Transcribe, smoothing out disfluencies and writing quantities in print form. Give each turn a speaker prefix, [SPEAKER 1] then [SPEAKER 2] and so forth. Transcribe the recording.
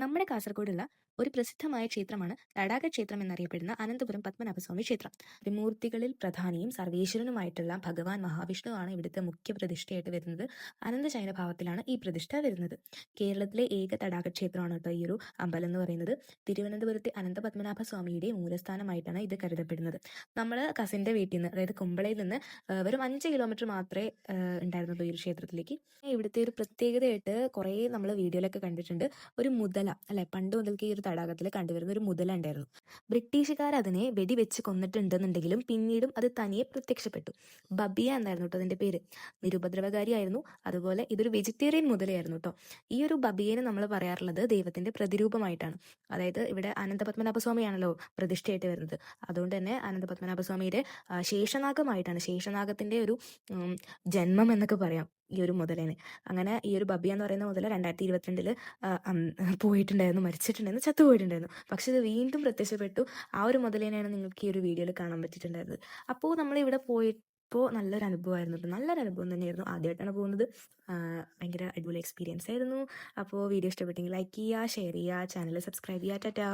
[SPEAKER 1] നമ്മുടെ കാസർഗോഡുള്ള ഒരു പ്രസിദ്ധമായ ക്ഷേത്രമാണ് തടാക ക്ഷേത്രം എന്നറിയപ്പെടുന്ന അനന്തപുരം പത്മനാഭസ്വാമി ക്ഷേത്രം. ത്രിമൂർത്തികളിൽ പ്രധാനിയും സർവേശ്വരനുമായിട്ടുള്ള ഭഗവാൻ മഹാവിഷ്ണുവാണ് ഇവിടുത്തെ മുഖ്യ പ്രതിഷ്ഠയായിട്ട് വരുന്നത്. അനന്തശയന ഭാവത്തിലാണ് ഈ പ്രതിഷ്ഠ വരുന്നത്. കേരളത്തിലെ ഏക തടാക ക്ഷേത്രമാണ് കേട്ടോ ഈ ഒരു അമ്പലം എന്ന് പറയുന്നത്. തിരുവനന്തപുരത്തെ അനന്തപത്മനാഭസ്വാമിയുടെ മൂലസ്ഥാനമായിട്ടാണ് ഇത് കരുതപ്പെടുന്നത്. നമ്മൾ കസിൻ്റെ വീട്ടിൽ നിന്ന്, അതായത് കുമ്പളയിൽ നിന്ന് വെറും 5 കിലോമീറ്റർ മാത്രമേ ഉണ്ടായിരുന്നുള്ളൂ ഈ ഒരു ക്ഷേത്രത്തിലേക്ക്. ഇവിടുത്തെ ഒരു പ്രത്യേകതയായിട്ട് കുറേ നമ്മൾ വീഡിയോയിലൊക്കെ കണ്ടിട്ടുണ്ട്, ഒരു മുതല അല്ലെ, പണ്ട് മുതൽക്ക് ഈ ഒരു തടാകത്തിൽ കണ്ടുവരുന്ന ഒരു മുതല ഉണ്ടായിരുന്നു. ബ്രിട്ടീഷുകാർ അതിനെ വെടിവെച്ച് കൊന്നിട്ടുണ്ടെന്നുണ്ടെങ്കിലും പിന്നീടും അത് തനിയെ പ്രത്യക്ഷപ്പെട്ടു. ബബിയ എന്നായിരുന്നു കേട്ടോ അതിൻ്റെ പേര്. നിരുപദ്രവകാരിയായിരുന്നു. അതുപോലെ ഇതൊരു വെജിറ്റേറിയൻ മുതലയായിരുന്നു കേട്ടോ. ഈ ഒരു ബബിയനെ നമ്മൾ പറയാറുള്ളത് ദൈവത്തിന്റെ പ്രതിരൂപമായിട്ടാണ്. അതായത് ഇവിടെ അനന്തപത്മനാഭസ്വാമിയാണല്ലോ പ്രതിഷ്ഠയായിട്ട് വരുന്നത്. അതുകൊണ്ട് തന്നെ അനന്തപത്മനാഭസ്വാമിയുടെ ശേഷനാഗമായിട്ടാണ്, ശേഷനാഗത്തിന്റെ ഒരു ജന്മം എന്നൊക്കെ പറയാം ഈ ഒരു മുതലേനെ. അങ്ങനെ ഈ ഒരു ബബിയ എന്ന് പറയുന്ന മുതല 2022 പോയിട്ടുണ്ടായിരുന്നു, മരിച്ചിട്ടുണ്ടായിരുന്നു, ചത്തുപോയിട്ടുണ്ടായിരുന്നു. പക്ഷെ ഇത് വീണ്ടും പ്രത്യക്ഷപ്പെട്ടു. ആ ഒരു മുതലേനെയാണ് നിങ്ങൾക്ക് ഈ ഒരു വീഡിയോയിൽ കാണാൻ പറ്റിയിട്ടുണ്ടായിരുന്നത്. അപ്പോൾ നമ്മളിവിടെ പോയപ്പോൾ നല്ലൊരു അനുഭവമായിരുന്നു കേട്ടോ. നല്ലൊരു അനുഭവം തന്നെയായിരുന്നു. ആദ്യമായിട്ടാണ് പോകുന്നത്. ഭയങ്കര അടിപൊളി എക്സ്പീരിയൻസ് ആയിരുന്നു. അപ്പോൾ വീഡിയോ ഇഷ്ടപ്പെട്ടെങ്കിൽ ലൈക്ക് ചെയ്യുക, ഷെയർ ചെയ്യുക, ചാനൽ സബ്സ്ക്രൈബ് ചെയ്യുക. ടാറ്റാ.